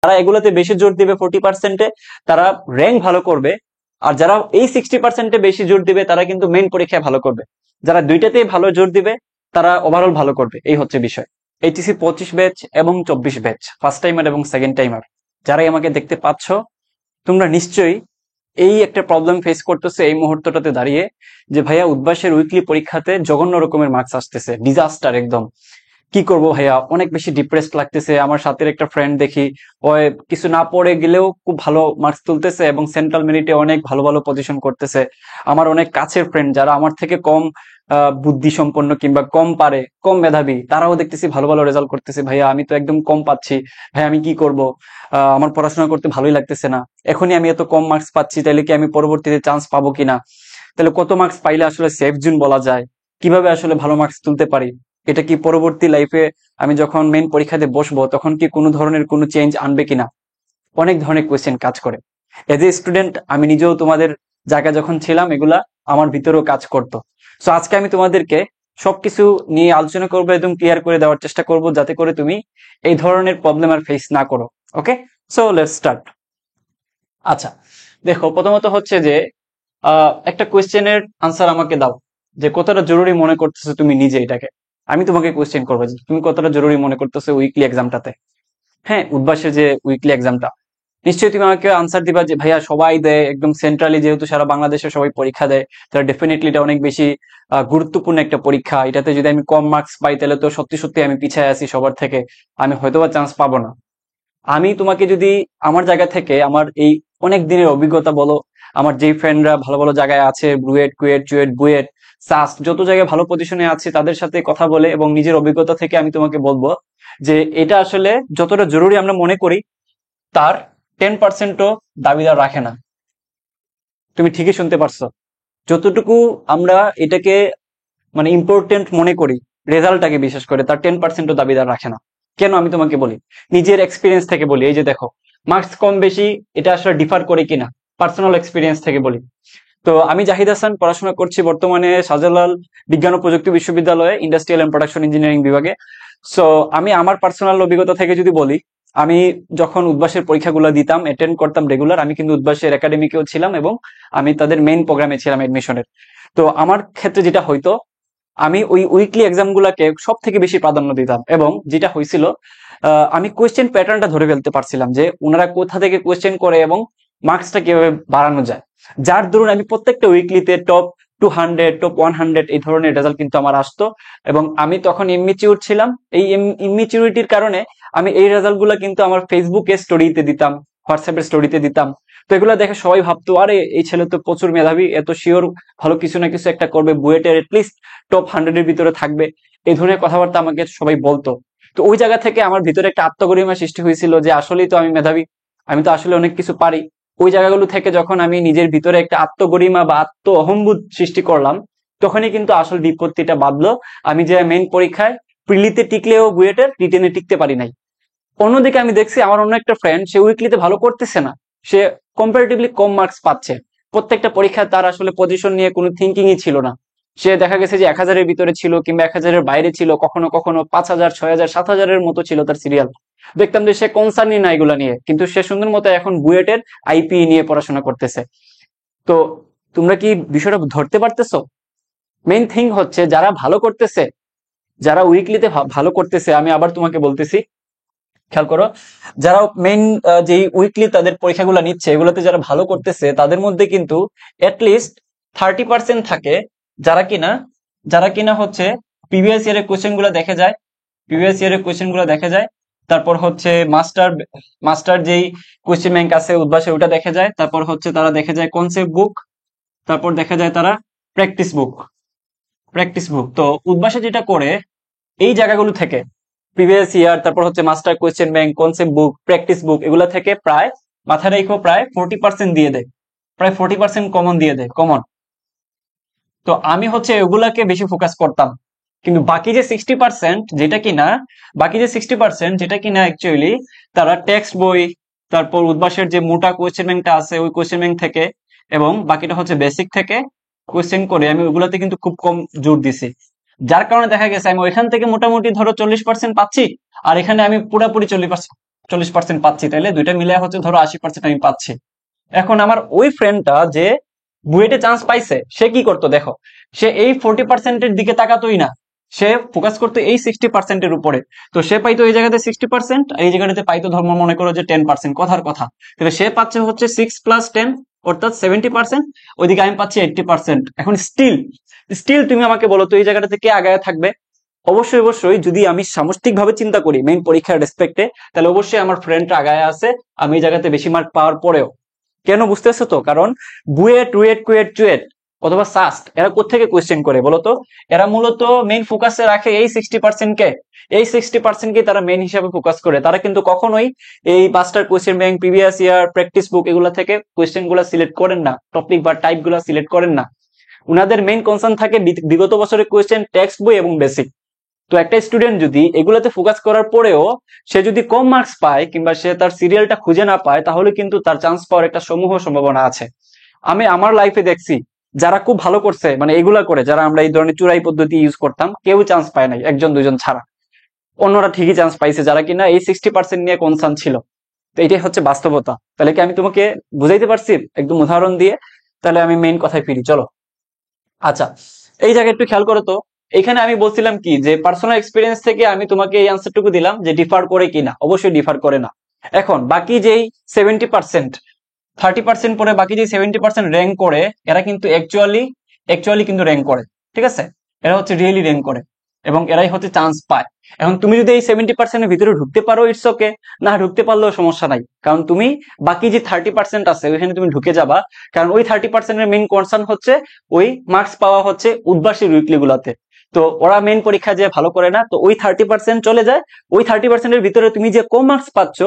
যারা এগুলোতে বেশি জোর দিবে 40%-এ, তারা র্যাঙ্ক ভালো করবে। আর যারা এই 60%-এ বেশি জোর দিবে তারা কিন্তু মেইন পরীক্ষায় ভালো করবে। যারা দুইটাতেই ভালো জোর দিবে তারা ওভারঅল ভালো করবে, এই হচ্ছে বিষয়। এইচএসসি 25 ব্যাচ এবং 24 ব্যাচ, ফার্স্ট টাইমার এবং সেকেন্ড টাইমার, যারাই আমাকে দেখতে পাচ্ছ, তোমরা নিশ্চয়ই এই একটা প্রবলেম ফেস করতেছে এই মুহূর্তটাতে দাঁড়িয়ে, যে ভাইয়া উদ্ভাসের উইকলি পরীক্ষাতে জঘন্য রকমের মার্কস আসতেছে, ডিজাস্টার একদম। কি করব ভাইয়া, অনেক বেশি ডিপ্রেসড লাগতেছে। আমার সাথে একটা ফ্রেন্ড দেখি, ও কিছু না পড়ে গেলেও খুব ভালো মার্কস তুলতেছে এবং সেন্ট্রাল মেরিটে অনেক ভালো ভালো পজিশন করতেছে। আমার অনেক কাছের ফ্রেন্ড যারা আমার থেকে কম বুদ্ধি সম্পন্ন কিংবা কম পারে, কম মেধাবী, তারাও দেখতেছি ভালো ভালো রেজাল্ট করতেছে। ভাইয়া আমি তো একদম কম পাচ্ছি, ভাই আমি কি করব? আমার পড়াশোনা করতে ভালোই লাগতেছে না। এখনই আমি এত কম মার্কস পাচ্ছি, তাহলে কি আমি পরবর্তীতে চান্স পাবো কিনা? তাহলে কত মার্কস পাইলে আসলে সেফ জোন বলা যায়? কিভাবে আসলে ভালো মার্কস তুলতে পারি? এটা কি পরবর্তী লাইফে আমি যখন মেইন পরীক্ষাতে বসবো তখন কি কোনো ধরনের কোনো চেঞ্জ আনবে কিনা? অনেক ধরনের কোয়েশ্চেন কাজ করে। এজ এ স্টুডেন্ট আমি নিজেও তোমাদের জায়গায় যখন ছিলাম এগুলা আমার ভিতরেও কাজ করতো। সো আজকে আমি তোমাদেরকে সবকিছু নিয়ে আলোচনা করবো, একদম ক্লিয়ার করে দেওয়ার চেষ্টা করব, যাতে করে তুমি এই ধরনের প্রবলেম আর ফেস না করো। ওকে, সো লেটস স্টার্ট। আচ্ছা, দেখো প্রথমত হচ্ছে যে একটা কোয়েশ্চেনের আনসার আমাকে দাও, যে কতটা জরুরি মনে করতেছো তুমি নিজে এটাকে। আমি তোমাকে কোয়েশ্চেন করবো যে তুমি কতটা জরুরি মনে করতেছো উইকলি এক্সামটাতে। হ্যাঁ, উদ্ভাসের যে উইকলি এক্সামটা, নিশ্চয়ই তুমি আমাকে আনসার দিবা যে ভাইয়া সবাই দেয়, একদম সেন্ট্রালি, যেহেতু সারা বাংলাদেশে সবাই পরীক্ষা দেয়, তাহলে ডেফিনেটলি এটা অনেক বেশি গুরুত্বপূর্ণ একটা পরীক্ষা। এটাতে যদি আমি কম মার্কস পাই তাহলে তো সত্যি সত্যি আমি পিছিয়ে আছি সবার থেকে, আমি হয়তোবা চান্স পাবো না। আমি তোমাকে যদি আমার জায়গা থেকে আমার এই অনেক দিনের অভিজ্ঞতা বলো, আমার যেই ফ্রেন্ডরা ভালো ভালো জায়গায় আছে, ব্রুয়েট, কুয়েট, চুয়েট, বুয়েট, সাস্ট, যত জায়গায় ভালো পজিশনে আছে তাদের সাথে কথা বলে এবং নিজের অভিজ্ঞতা থেকে আমি তোমাকে বলবো যে এটা আসলে যতটা জরুরি আমরা মনে করি তার 10%ও দাবিদার রাখে না। তুমি ঠিকই শুনতে পারছো, যতটুকু আমরা এটাকে মানে ইম্পর্টেন্ট মনে করি রেজাল্টটাকে, বিশেষ করে তার 10%ও দাবিদার রাখে না। কেন আমি তোমাকে বলি, নিজের এক্সপিরিয়েন্স থেকে বলি। এই যে দেখো, মার্কস কম বেশি এটা আসলে ডিফার করে কিনা, পার্সোনাল এক্সপিরিয়েন্স থেকে বলি। তো আমি জাহিদ হাসান, পড়াশোনা করছি বর্তমানে শাহজালাল বিজ্ঞান ও প্রযুক্তি বিশ্ববিদ্যালয়ে ইন্ডাস্ট্রিয়াল এন্ড প্রোডাকশন ইঞ্জিনিয়ারিং বিভাগে। সো আমি আমার পার্সোনাল অভিজ্ঞতা থেকে যদি বলি, আমি যখন উদ্ভাসের পরীক্ষাগুলো দিতাম, অ্যাটেন্ড করতাম রেগুলার, আমি কিন্তু উদ্ভাসের একাডেমিকেও ছিলাম এবং আমি তাদের মেইন প্রোগ্রামে ছিলাম এডমিশনের। তো আমার ক্ষেত্রে যেটা হয়তো, আমি ওই উইকলি এক্সাম গুলাকে সব থেকে বেশি প্রাধান্য দিতাম এবং যেটা হয়েছিল, আমি কোয়েশ্চেন প্যাটার্নটা ধরে ফেলতে পারছিলাম যে ওনারা কোথা থেকে কোয়েশ্চেন করে এবং মার্কসটা কিভাবে বাড়ানো যায়। যার দরুন আমি প্রত্যেকটা উইকলিতে টপ 200, টপ 100 এই ধরনের রেজাল্ট কিন্তু আমার আসতো। এবং আমি তখন ইমমিচিউর ছিলাম, এই ইমমিচিউরিটির কারণে আমি এই রেজাল্ট গুলা কিন্তু আমার ফেসবুকে স্টোরিতে দিতাম, হোয়াটসঅ্যাপের স্টোরিতে দিতাম। তো এগুলো দেখে সবাই ভাবতো আরে এই ছেলে তো প্রচুর মেধাবী, এত শিওর ভালো কিছু না কিছু একটা করবে, বুয়েটের এটলিস্ট টপ 100-এর ভিতরে থাকবে, এই ধরনের কথাবার্তা আমাকে সবাই বলতো। তো ওই জায়গা থেকে আমার ভিতরে একটা আত্মগরিমা সৃষ্টি হয়েছিল যে আসলেই তো আমি মেধাবী, আমি তো আসলে অনেক কিছু পারি। ওই জায়গাগুলো থেকে যখন আমি নিজের ভিতরে একটা আত্মগরিমা বা আত্ম অহংবোধ সৃষ্টি করলাম, তখনই কিন্তু আসল বিপত্তিটা বাঁধলো। আমি যে মেইন পরীক্ষায় প্রিলিতে টিকলেও বুয়েটের রিটেনে টিকতে পারি নাই। অন্যদিকে আমি দেখছি আমার অন্য একটা ফ্রেন্ড, সে উইকলিতে ভালো করতেছে না, সে কম্পারেটিভলি কম মার্কস পাচ্ছে। প্রত্যেকটা পরীক্ষায় তার আসলে পজিশন নিয়ে কোনো থিঙ্কিংই ছিল না। সে দেখা গেছে যে 1000-এর ভিতরে ছিল কিংবা 1000-এর বাইরে ছিল, কখনো কখনো 5000, 6000, 7000-এর মতো ছিল তার সিরিয়াল। দেখতাম যে সে কনসার্নই না এগুলা নিয়ে, কিন্তু সে সুন্দর মতো এখন বুয়েটের আইপি নিয়ে পড়াশোনা করতেছে। তো তোমরা কি বিষয়টা ধরতে পারতেছো? মেইন থিং হচ্ছে যারা ভালো করতেছে, যারা উইকলিতে ভালো করতেছে, আমি আবার তোমাকে বলতেছি, খেয়াল করো, যারা মেইন যে উইকলি তাদের পরীক্ষাগুলো নিচ্ছে এগুলোতে যারা ভালো করতেছে তাদের মধ্যে কিন্তু অ্যাটলিস্ট 30% থাকে যারা কিনা হচ্ছে প্রিভিয়াস ইয়ারের কোয়েশ্চেন গুলো দেখে যায়, প্রিভিয়াস ইয়ারের কোয়েশ্চেন গুলো দেখে যায়। তারপর হচ্ছে মাস্টার যেই কোয়েশ্চেন ব্যাংক আছে উদ্ভাসে ওটা দেখে যায়। তারপর হচ্ছে তারা দেখে যায় কনসেপ্ট বুক, তারপর দেখা যায় তারা প্র্যাকটিস বুক। তো উদ্ভাসে যেটা করে এই জায়গাগুলো থেকে প্রিভিয়াস ইয়ার, তারপর হচ্ছে মাস্টার কোয়েশ্চেন ব্যাংক, কনসেপ্ট বুক, প্র্যাকটিস বুক, এগুলা থেকে প্রায় মাথায় রেখো প্রায় 40% দিয়ে দেয়, প্রায় 40% কমন দিয়ে দেয়, কমন। তো আমি হচ্ছে এগুলাকে বেশি ফোকাস করতাম। কিন্তু বাকি যে 60% যেটা কিনা অ্যাকচুয়ালি তারা টেক্সট বই, তারপর উদ্ভাসের যে মোটা কোয়েশ্চেন ব্যাংকটা আছে ওই কোয়েশ্চেন ব্যাংক থেকে, এবং বাকিটা হচ্ছে বেসিক থেকে কোয়েশ্চেন করে, আমি ওগুলাতে কিন্তু খুব কম জোর দিছি। যার কারণে দেখা গেছে আমি ওইখান থেকে মোটামুটি ধরো 40% পাচ্ছি, আর এখানে আমি পুরাপুরি 40% পাচ্ছি, তাহলে দুইটা মিলে হচ্ছে ধরো 80% আমি পাচ্ছি। এখন আমার ওই ফ্রেন্ডটা যে বুয়েটে চান্স পাইছে, সে কি করতো দেখো, সে এই 40%-এর দিকে তাকাতোই না, সে ফোকাস করতো এই 60%-এর উপরে। তো সে পাইতো এই জায়গাতে 60%, আর এই জায়গাটাতে পাইতো ধর্ম মনে করো যে 10%, কথার কথা। তাহলে সে পাচ্ছে হচ্ছে 6+10 অর্থাৎ 70%, ওইদিকে আমি পাচ্ছি 80%। এখন স্টিল স্টিল তুমি আমাকে বলো তো এই জায়গাটাতে কে আগায় থাকবে? অবশ্যই অবশ্যই যদি আমি সামষ্টিক ভাবে চিন্তা করি মেইন পরীক্ষার রেসপেক্টে, তাহলে অবশ্যই আমার ফ্রেন্ডরা আগায় আছে আমি এই জায়গাতে বেশি মার্ক পাওয়ার পরেও। কেন বুঝতেছো তো? কারণ বুয়েট, রুয়েট, কুয়েট, চুয়েট অথবা সাস্ট এরা কোত্থেকে কোয়েশ্চেন করে বলতো? এরা মূলত মেইন ফোকাসে রাখে এই 60%-কে। এই 60%-কে তারা মেইন হিসাবে ফোকাস করে। তারা কিন্তু কখনোই এই master question bank, previous year, practice বুক এগুলা থেকে কোয়েশ্চেন গুলা সিলেক্ট করেন না, টপিক বা টাইপ গুলা সিলেক্ট করেন না। উনাদের মেইন কনসার্ন থাকে বিগত বছরের কোয়েশ্চেন, টেক্সট বই এবং বেসিক। তো একটা স্টুডেন্ট যদি এগুলাতে ফোকাস করার পরেও সে যদি কম মার্কস পায় কিংবা সে তার সিরিয়ালটা খুঁজে না পায়, তাহলে কিন্তু তার চান্স পাওয়ার একটা সমূহ সম্ভাবনা আছে। আমি আমার লাইফে দেখছি যারা খুব ভালো করছে, মানে এগুলা করে যারা আমরা এই ধরনের চুরাই পদ্ধতি ইউজ করতাম, কেউ চান্স পায় নাই, একজন দুজন ছাড়া। অন্যরা ঠিকই চান্স পাইছে যারা কিনা এই 60% নিয়ে কনসার্ন ছিল। তো এটাই হচ্ছে বাস্তবতা। তাহলে কি আমি তোমাকে বুঝাইতে পারছি একদম উদাহরণ দিয়ে? তাহলে আমি মেইন কথায় ফিরি, চলো। আচ্ছা, এই জায়গায় একটু খেয়াল করো তো। এখানে আমি বলছিলাম কি যে পার্সোনাল এক্সপিরিয়েন্স থেকে আমি তোমাকে এই আনসারটুকু দিলাম যে ডিফার করে কিনা, অবশ্যই ডিফার করে না। এখন বাকি যেই 70%, 30% পরে বাকি যে 70% র্যাঙ্ক করে, এরা কিন্তু অ্যাকচুয়ালি কিন্তু র্যাঙ্ক করে। ঠিক আছে, এরা হচ্ছে রিয়েলি র্যাঙ্ক করে এবং এরাই হচ্ছে চান্স পায়। এখন তুমি যদি এই 70%-এর ভিতরে ঢুকতে পারো, ইটস ওকে। না ঢুকতে পারলেও সমস্যা নাই, কারণ তুমি বাকি যে 30% আছে ওইখানে তুমি ঢুকে যাবা। কারণ ওই 30%-এর মেইন কনসার্ন হচ্ছে ওই মার্কস পাওয়া হচ্ছে উদ্বাসী উইকলি গুলাতে। তো ওরা মেইন পরীক্ষা যে ভালো করে না, তো ওই 30% চলে যায়। ওই 30%-এর ভিতরে তুমি যে কম মার্কস পাচ্ছ,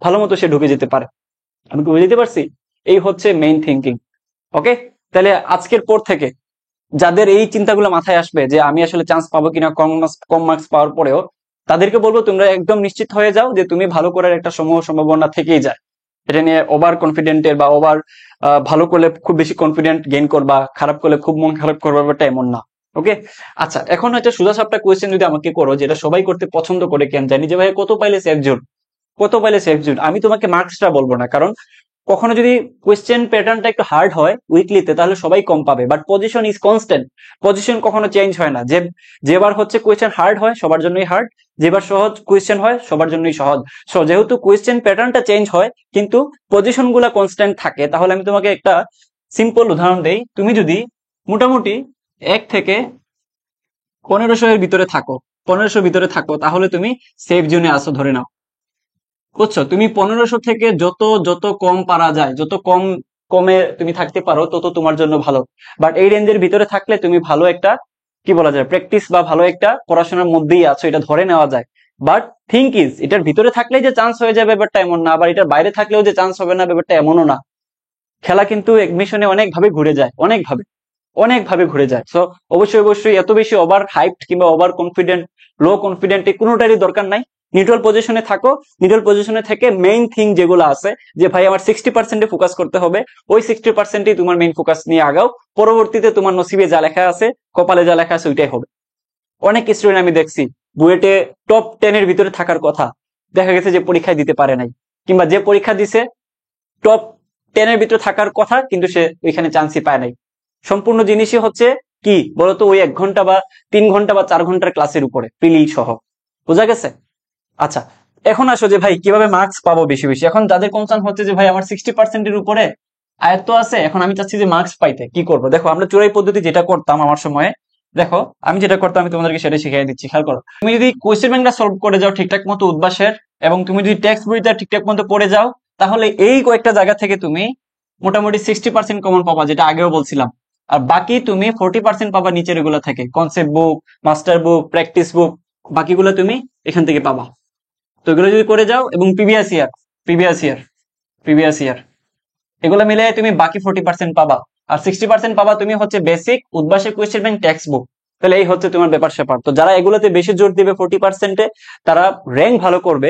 ভালো মতো সে ঢুকে যেতে পারে। আমি কি বুঝতে পারছি? এই হচ্ছে মেইন থিঙ্কিং। ওকে, তাহলে আজকের পর থেকে যাদের এই চিন্তাগুলো মাথায় আসবে যে আমি আসলে চান্স পাবো কিনা কম মার্কস পাওয়ার পরেও, তাদেরকে বলবো তোমরা একদম নিশ্চিত হয়ে যাও যে তুমি ভালো করার একটা সমূহ সম্ভাবনা থেকেই যায়। এটা নিয়ে ওভার কনফিডেন্টের বা ওভার ভালো করলে খুব বেশি কনফিডেন্ট গেইন করবা, খারাপ করলে খুব মন খারাপ করবা, ব্যাপারটা এমন না। ওকে, আচ্ছা, এখন হচ্ছে সোজা সাপটা কোয়েশ্চেন যদি আমাকে করো, যেটা সবাই করতে পছন্দ করে, কেন জানি, যে ভাই কত পাইলে সেফ জোন, কত পাইলে সেফ জোন। আমি তোমাকে মার্কসটা বলবো না, কারণ কখনো যদি কোয়েশ্চেন প্যাটার্নটা একটু হার্ড হয় উইকলিতে, তাহলে সবাই কম পাবে। But position is constant, position কখনো চেঞ্জ হয় না। যেবার হচ্ছে কোয়েশ্চেন হার্ড হয় সবার জন্যই হার্ড, যেবার সহজ কোয়েশ্চেন হয় সবার জন্যই সহজ। সো যেহেতু কোয়েশ্চেন প্যাটার্নটা চেঞ্জ হয় কিন্তু পজিশন গুলা কনস্ট্যান্ট থাকে, তাহলে আমি তোমাকে একটা সিম্পল উদাহরণ দেই। তুমি যদি মোটামুটি 1 থেকে 1500 এর ভিতরে থাকো, 1500 ভিতরে থাকো, তাহলে তুমি সেফ জোনে আসো ধরে নাও। বুঝছো? তুমি 1500 থেকে যত যত কম পারা যায়, যত কম কমে তুমি থাকতে পারো, তত তোমার জন্য ভালো। বাট এই রেঞ্জের ভিতরে থাকলে তুমি ভালো একটা, কি বলা যায়, প্র্যাকটিস বা ভালো একটা পড়াশোনার মধ্যেই আছো, এটা ধরে নেওয়া যায়। বাট থিঙ্ক ইজ, এটার ভিতরে থাকলেই যে চান্স হয়ে যাবে ব্যাপারটা এমন না, আবার এটার বাইরে থাকলেও যে চান্স হবে না ব্যাপারটা এমনও না। খেলা কিন্তু এডমিশনে অনেক ভাবে ঘুরে যায়, অনেক ভাবে ঘুরে যায়। সো অবশ্যই অবশ্যই এত বেশি ওভার হাইপড কিংবা ওভার কনফিডেন্ট, লো কনফিডেন্ট, এই কোনোটারই দরকার নাই। নিউট্রাল পজিশনে থাকো। নিউট্রাল পজিশনে থেকে মেইন থিং যেগুলো আছে, যে ভাই আমার 60%-এ ফোকাস করতে হবে, ওই 60%ই তোমার মেইন ফোকাস নিয়ে আগাও। পরবর্তীতে তোমার নসিবে যা লেখা আছে, কপালে যা লেখা আছে, ওইটাই হবে। অনেক স্টুডেন্ট আমি দেখছি বুয়েটে টপ 10-এর ভিতরে থাকার কথা, দেখা গেছে যে পরীক্ষায় দিতে পারে নাই, কিংবা যে পরীক্ষা দিছে টপ 10-এর ভিতরে থাকার কথা কিন্তু সে ওইখানে চান্সই পায় নাই। সম্পূর্ণ জিনিসই হচ্ছে কি বলতো, ওই 1 ঘন্টা বা 3 ঘন্টা বা 4 ঘন্টার ক্লাসের উপরে প্রিলি সহ। বোঝা গেছে? আচ্ছা, এখন আসো যে ভাই কিভাবে মার্কস পাবো বেশি বেশি। এখন যাদের কনসার্ন হচ্ছে যে ভাই আমার 60%-এর উপরে আয়ত্ত আছে, এখন আমি চাচ্ছি যে মার্কস পাইতে, কি করবো? দেখো, আমরা চোরাই পদ্ধতি যেটা করতাম আমার সময়ে, দেখো আমি যেটা করতাম আমি তোমাদেরকে সেটা শিখিয়ে দিচ্ছি, খেয়াল করো। তুমি যদি কোয়েশ্চেন ব্যাংকটা সলভ করে যাও ঠিকঠাক মতো উদ্বাসের, এবং তুমি যদি টেক্সট বইটা ঠিকঠাক মতো পড়ে যাও, তাহলে এই কয়েকটা জায়গা থেকে তুমি মোটামুটি 60% কমন পাবা, যেটা আগেও বলছিলাম। আর বাকি তুমি 40% পাবা নিচের এগুলো থেকে, কনসেপ্ট বুক, মাস্টার বুক, প্র্যাকটিস বুক, বাকিগুলো তুমি এখান থেকে পাবা। তো এগুলো যদি করে যাও, এবং প্রিভিয়াস ইয়ার প্রিভিয়াস ইয়ার এগুলো মিলে তুমি বাকি 40% পাবা। আর 60% পাবা তুমি হচ্ছে বেসিক, উদ্ভাসিক, কোয়েশ্চেন ব্যাংক, টেক্সট বুক। তাহলে এই হচ্ছে তোমার ব্যাপার স্যাপার। তো যারা এগুলোতে বেশি জোর দিবে 40%-এ, তারা র্যাঙ্ক ভালো করবে।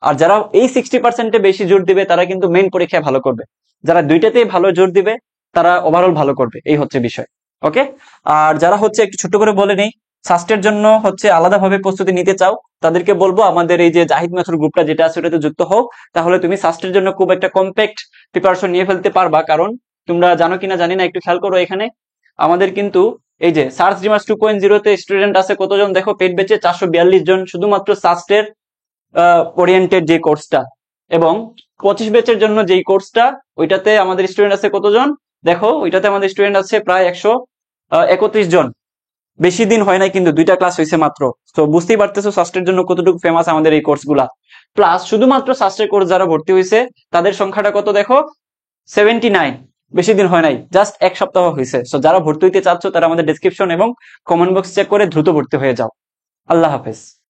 আর যারা এই 60%-এ বেশি জোর দিবে, তারা কিন্তু মেইন পরীক্ষায় ভালো করবে। যারা দুইটাতেই ভালো জোর দিবে, তারা ওভারঅল ভালো করবে। এই হচ্ছে বিষয়। ওকে, আর যারা হচ্ছে, একটু ছোট করে বলে নেই, সাস্টের জন্য হচ্ছে আলাদাভাবে প্রস্তুতি নিতে চাও, তাদেরকে বলবো আমাদের এই যে জাহিদ মেথর গ্রুপটা যেটা আছে ওটাতে যুক্ত হও, তাহলে তুমি সাস্টের জন্য খুব একটা কম্প্যাক্ট প্রিপারেশন নিয়ে ফেলতে পারবা। কারণ তোমরা জানো কিনা জানি না, একটু খেয়াল করো এখানে আমাদের কিন্তু এই যে সার্চ রিমার্স 2.0 তে স্টুডেন্ট আছে কতজন দেখো, পেড ব্যাচে 442 জন, শুধুমাত্র সাস্টের ওরিয়েন্টেড যে কোর্সটা, এবং 25 ব্যাচের জন্য যেই কোর্সটা ওইটাতে আমাদের স্টুডেন্ট আছে কতজন দেখো, ওইটাতে আমাদের স্টুডেন্ট আছে প্রায় 131 জন। বেশি দিন হয় নাই কিন্তু, 2টা ক্লাস হয়েছে মাত্র। তো বুঝতেই পারতেছো সাস্টের জন্য কতটুকু ফেমাস আমাদের এই কোর্সগুলা। প্লাস শুধুমাত্র সাস্টের কোর্স যারা ভর্তি হয়েছে তাদের সংখ্যাটা কত দেখো, 79। বেশি দিন হয় নাই, জাস্ট 1 সপ্তাহ হয়েছে। সো যারা ভর্তি হইতে চাচ্ছ তারা আমাদের ডেসক্রিপশন এবং কমেন্ট বক্স চেক করে দ্রুত ভর্তি হয়ে যাও। আল্লাহ হাফেজ।